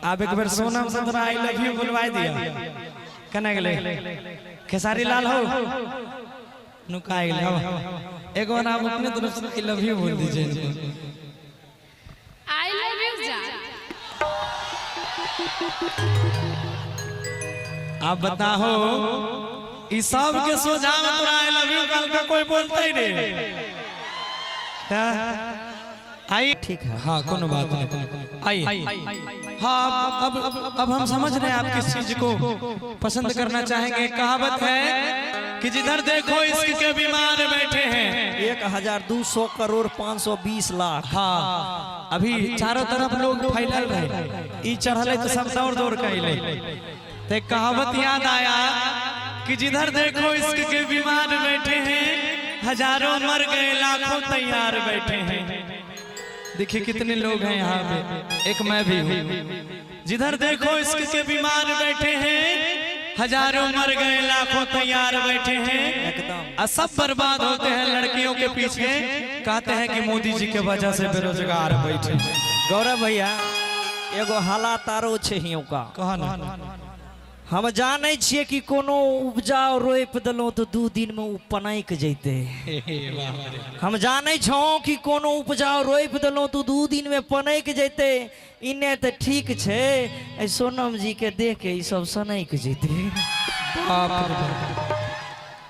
आप एक बार सोनम से थोड़ा आई लव यू बोलवाई दिया कना गेले खेसारी लाल हो नुका गेले एक बार आप अपने तरफ से आई लव यू बोल दीजिए इनको। आई लव यू जान। आप बताओ इस सब के सोझा में तोरा आई लव यू कल का कोई बोलता ही नहीं। आई ठीक है हाँ कोनो बात नहीं आइए। हाँ अब हम समझ रहे हैं आप किस चीज को पसंद करना चाहेंगे। कहावत है कि जिधर देखो इश्क के बीमार बैठे हैं 1200 करोड़ 520 लाख। हाँ अभी चारों तरफ लोग फैलल रहे ई चढ़ले तो सब दौड़ दौड़ कैले ते कहावत याद आया कि जिधर देखो इश्क के बीमार बैठे हैं हजारों मर गए लाखों तैयार बैठे हैं। देखिए कितने लोग हैं यहाँ पे एक मैं भी हूँ। जिधर देखो इश्क के बीमार बैठे हैं हजारों मर गए लाखों तैयार बैठे हैं और सब बर्बाद होते हैं लड़कियों के पीछे। कहते हैं कि मोदी जी के वजह से बेरोजगार बैठे। गौरव भैया एगो हालात आरो छे हियों का कहा ना हम जाने छिए कि कोनो उपजा रोप दलो तो 2 दिन में उ पनैक जैते। हम जाने छो कि कोनो उपजा रोप दलो तो 2 दिन में पनैक जैते। इन्ने तो ठीक छे ऐ सोनम जी के देख के ई सब सनैक जैते।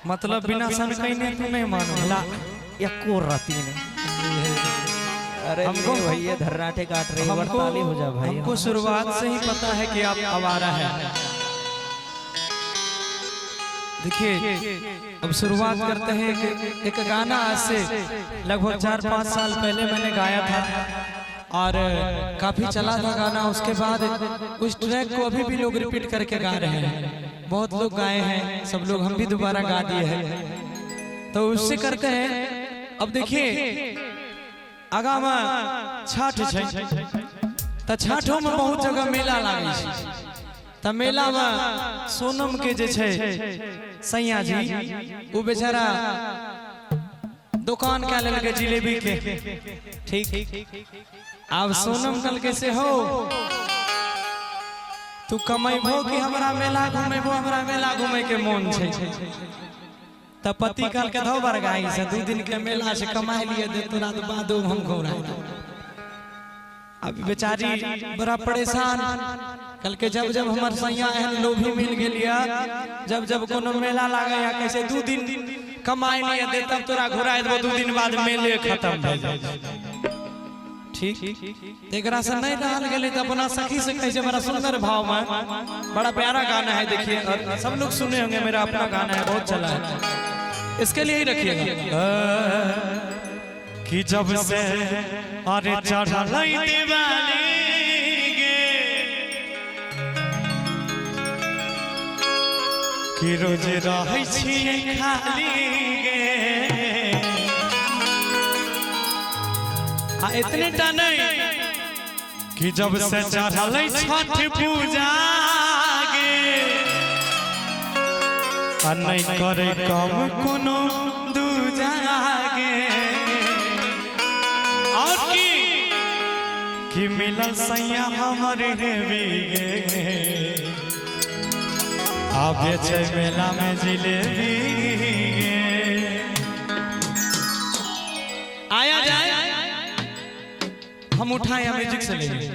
मतलब बिना सन कहने तू नहीं मानला एको राती ने अरे हमको भैया धर्राटे काट रहे हड़ताली हो जा भाई। हमको शुरुआत से ही पता है कि आप आवारा हैं। देखिए अब शुरुआत करते हैं कि एक गाना आज से लगभग 4-5 साल पहले मैंने गाया था और काफी चला था गाना। उसके बाद उस ट्रैक को अभी भी लोग रिपीट करके गा रहे हैं। बहुत लोग गाए हैं सब लोग हम भी दोबारा गा दिए हैं। तो उससे करते हैं। अब देखिए आगामा छठ तो छठों में बहुत जगह मेला लागे छै त मेला में सोनम के जे छै सैया जी वो बेचारा दुकान क्या ले लगे जिलेबी के ठीक। अब सोनम कल के से हो तू कमेबो कि हमरा मेला घुमेबो हमरा मेला घूमे के मन छै त पति कल के धो बरगाई से 2 दिन के मेला से कमाई लिए दे तोरा तो बाद हम घोरा। अब बेचारी बड़ा परेशान कल के जब जब हमार सैया एहन लोभी मिल गया जब जब कोनो मेला लागे या कैसे 2 दिन कमाई नहीं दे तब तोरा घुराए देबो 2 दिन बाद मेले खत्म हो जाए ठीक। एकरा से नहीं रहल गेले त अपना सखी से कैसे बड़ा सुंदर भाव में बड़ा प्यारा गाना है। देखिए और सब लोग सुने होंगे मेरा अपना गाना है बहुत चला है इसके लिए ही रखिएगा कि जब से अरे चढ़लई दिवाली गे कि रोज रहै छियै खाली गे आ इतने टा नहीं कि जब से चढ़लई छठ पूजा गे आ नहीं करे कम कोनो दूजा गे कि मिलल सैया हमर हेवी गे आबे छै मेला में जिलेबी गे। आया जाए हम उठाए म्यूजिक से लेंगे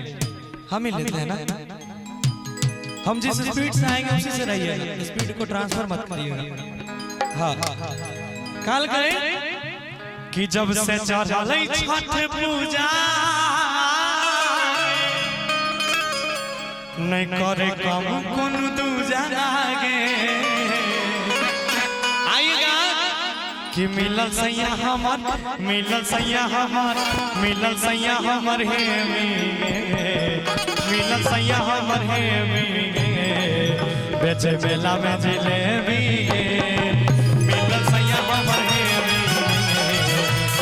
हम ही लेते हैं ना। हम जिस स्पीड से आएंगे उसी से रहिएगा स्पीड को ट्रांसफर मत करिएगा। हाँ काल करें कि जब से चढ़लई छठ पूजा नहीं करे कम कोन दूजा गे आएगा कि मिलल सैया हमर मिलल सैया हमर मिलल सैया हमर हे मिलल सैया हमर हे बेचे मेला में जिलेबी मिलल सैया हमर हे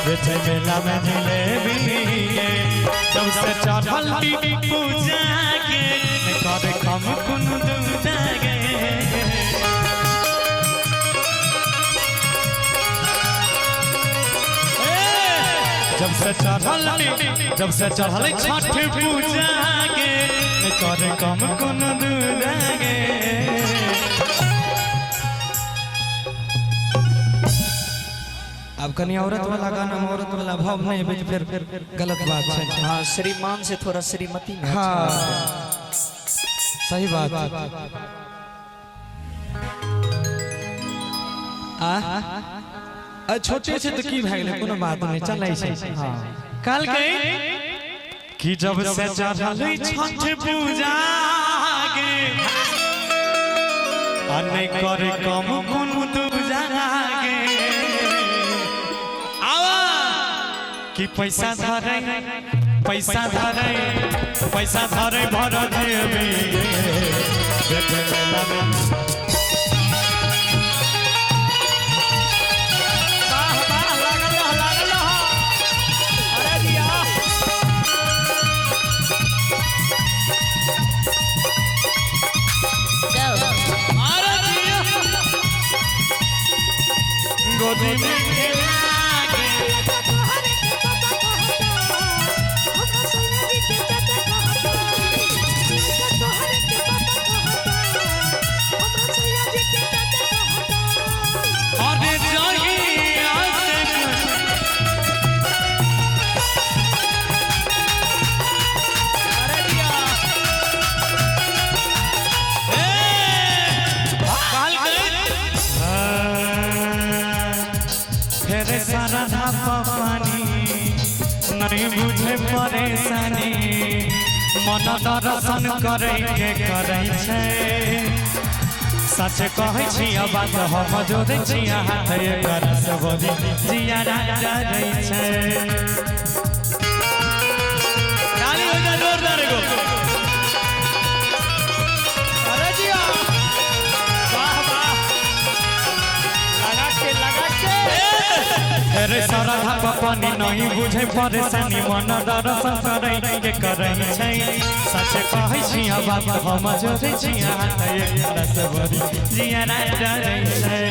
बेचे मेला में जिलेबी जब से चढ़ल पूजा के करे कम कुन दूजा गे जब से चढ़ल छठ पूजा के कर कम कोन दूजागे। अब कहीं औरत वाला गाना औरत वाला भाव नहीं बीच फिर गलत बात है। हाँ श्रीमान से थोड़ा श्रीमती में हाँ सही बात। छोटे से तो की भाग ले कोनो बात नहीं चल ऐसे। हाँ कल गई कि जब से चढ़ल छठ पूजा गे अने कर कम कोन दूजा गे आवा कि पैसा धरे पैसा धरे पैसा धरे भर देबे बेटे मेला में। गोदी में सारा पानी नहीं बुझे परेशानी मन दर्शन करे के करे छे सच कहै छी बात हम जोड़े छी हाथ कर सब जिया डरै छे। ताली हो जा जोरदार गो। अरे जिया वाह वाह लगा के अरे सारा पानी नहीं बुझे परेशानी मन दर्शन करे के करे छै सच कहै छी बात हम जोड़े छी हाथ एक सब जिया डरै छै।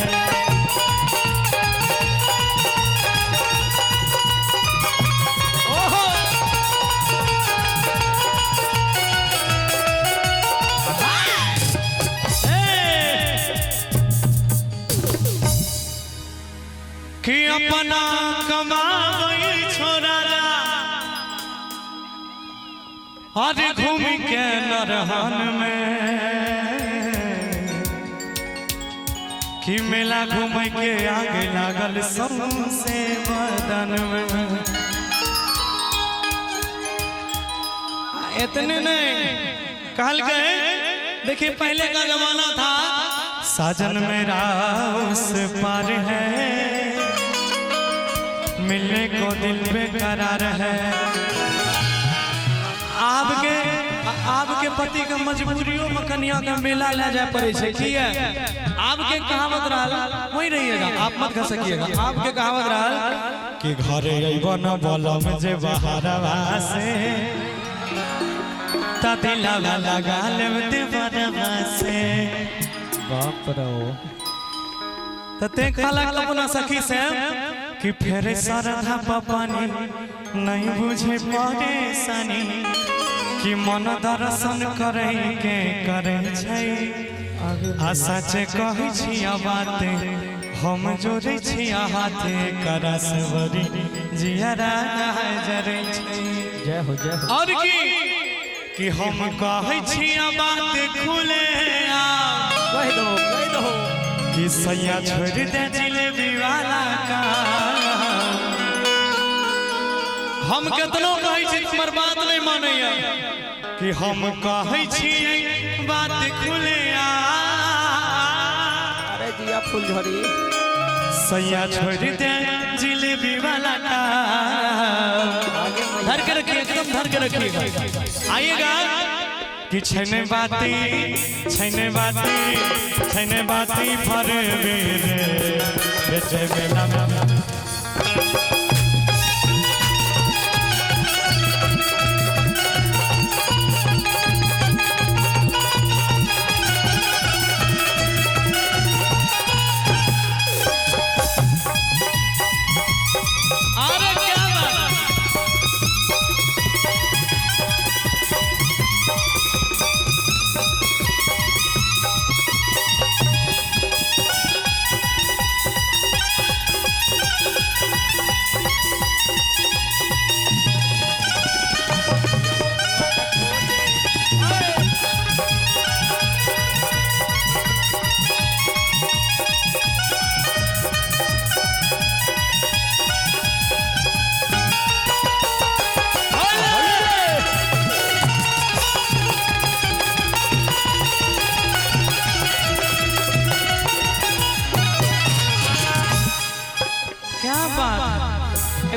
ओहो कि अपना कमाई छोड़ा अरे घूम के नरहन में कि मेला घूम के आगे लागल सबसे बदन में। इतने नहीं कहल गए देखिए पहले का जमाना था साजन मेरा उस पार है मिलने को दिल बेकरार है। आपके पति का मजबूरियों में कन्या का मेला ले जाए पड़े छे की है। आपके कहावत रहल वही रहिएगा आप मत कह सकिएगा। आपके कहावत रहल कि घरे अइबो न बोलम जे बहारवा से त दिलवा लगा लेब देवरवा से। बाप रो ते खाला अपना सखी से कि फेर सरधा पानी नहीं बुझे परेशानी कि मन दर्शन करे के करे छै आ सच कहै छी बात हम जोड़े छी हाथे करसवरी जियरा जरे छै। जय हो जय हो। और कि हम कहै छी बात खुले कह दो कि सैया छोड़ दे जिलेबी वाला का। हम केतनो कहै छी हमर बात नहीं मानैया कि हम कहै छी बात खुले अरे दिया फुलझड़ी सैया छोड़ दे जिलेबी वाला का। धर के रखिए एकदम धर के रखिएगा। आइएगा कि छने बाती फर बेटे मेला में।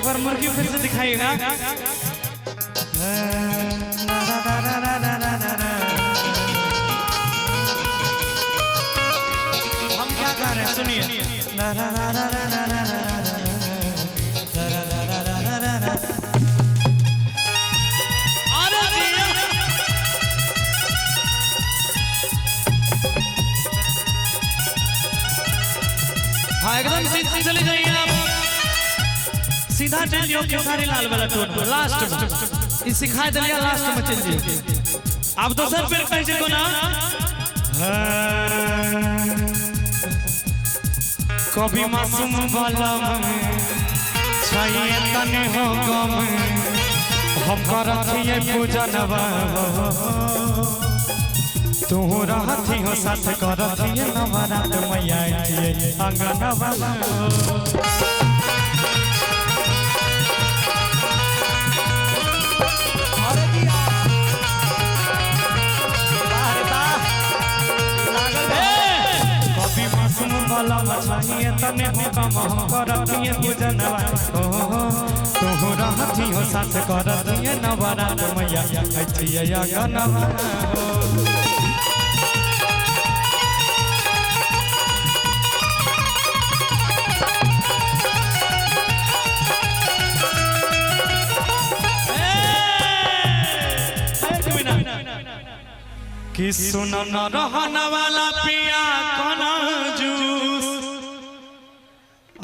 एक बार मुर्गी फिर से दिखाइएगा। हम क्या गा रहे हैं सुनिए। हाँ एकदम सीधा चले जाइए आप, सीधा चल जाओ खेसारी लाल वाला टोन लास्ट में इस सिखा दिया, लास्ट में चल जाइए आप। दोसर पेड़ कैसे को ना कभी मासूम वाला चाहिए तने हो गम हम करथिए पूजा नवा तू रहती हो साथ करथिए नवरात मैया अंगनवा। कभी मासूम वाला चाहिए तने हो कम हम करथिए पूजा नवा तू रहती हो साथ करथिए नवरात मैया अंगनवा। कि सुन न रहन वाला पिया कना जूस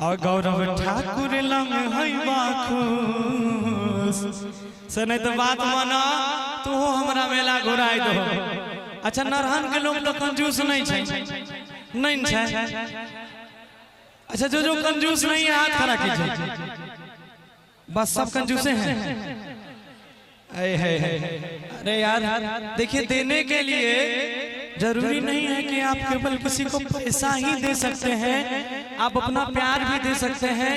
और गौरव ठाकुर लंग है बाखुश से नहीं तो बात माना तू हमरा मेला घुराई दो। अच्छा नरहन के लोग तो कंजूस नहीं छै नहीं छै। अच्छा जो जो कंजूस नहीं है हाथ खड़ा कीजिए, बस सब कंजूसे हैं। अरे यार देखिए देने के लिए जरूरी नहीं है कि आप केवल किसी को पैसा ही दे सकते हैं, आप अपना प्यार भी दे सकते हैं,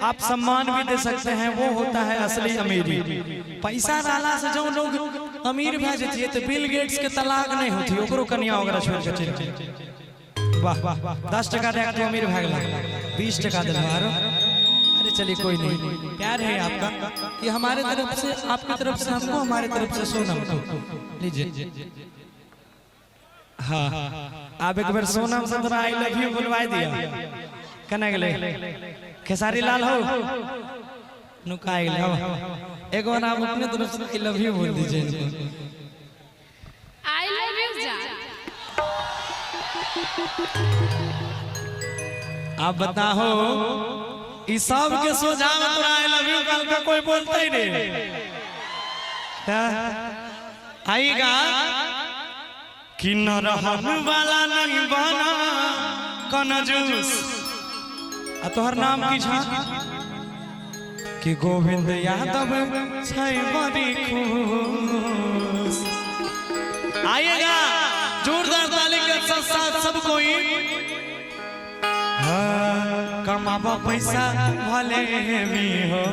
आप सम्मान भी दे सकते हैं। वो होता है असली अमीरी। पैसा डाला से जो लोग अमीर भे जाती तो बिल गेट्स के तलाक नहीं होती, ओकरो कन्या वगैरह छोड़ के चल। वाह 10 टका दे तो अमीर भाग लगा 20 टका दे मारो। चलिए कोई नहीं, प्यार है आपका, ये हमारे तरफ से आपकी तरफ से हमको, हमारे तरफ से सोनम को लीजिए। हाँ आप एक बार सोनम से थोड़ा आई लव यू बोलवाई दिया कना गेले खेसारी लाल हो नुका गेले। एक बार आप अपने तरफ से आई लव यू बोल दीजिए इनको। आई लव यू जान। आप बताओ इस सब के सोझा में तोरा आई लव यू कल का कोई बोलता ही नहीं। आएगा कि न रहन वाला नहीं बना कनजूस आ तोहर नाम की छा कि गोविंद यादव छै बड़ी खुश। आएगा जोरदार ताली के साथ सब कोई कमाबा पैसा भले भी हो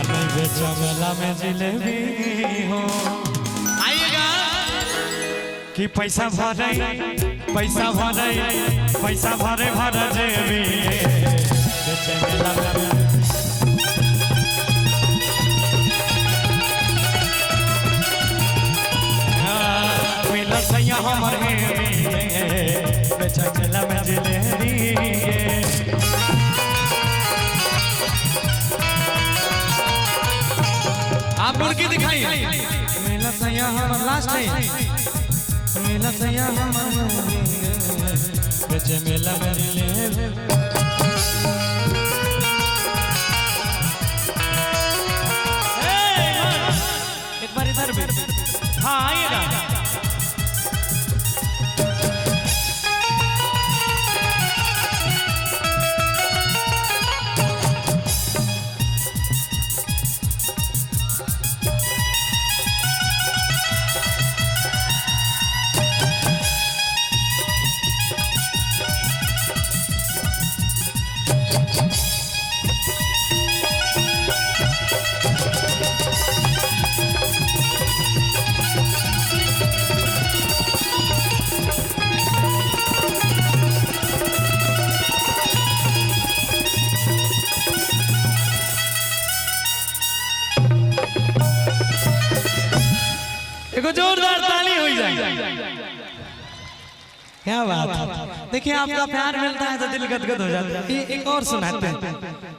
नहीं बेचा मेला में जिलेबी हो। आइएगा कि पैसा भरे पैसा भरे पैसा भरे भरे जेबी बेचे मेला में मिला सैया हमर बेचा मेला में जिलेबी। आप मुर्गी दिखाइए। मेला सैया हमर लास्ट नहीं, मेला सैया हमर बेचे मेला में जिलेबी। एक बार इधर भी हाँ आइएगा। देखो जोरदार ताली हो जाए। क्या बात है। देखिए आपका प्यार मिलता है तो दिल गदगद हो जाता है। एक और सुनाते हैं।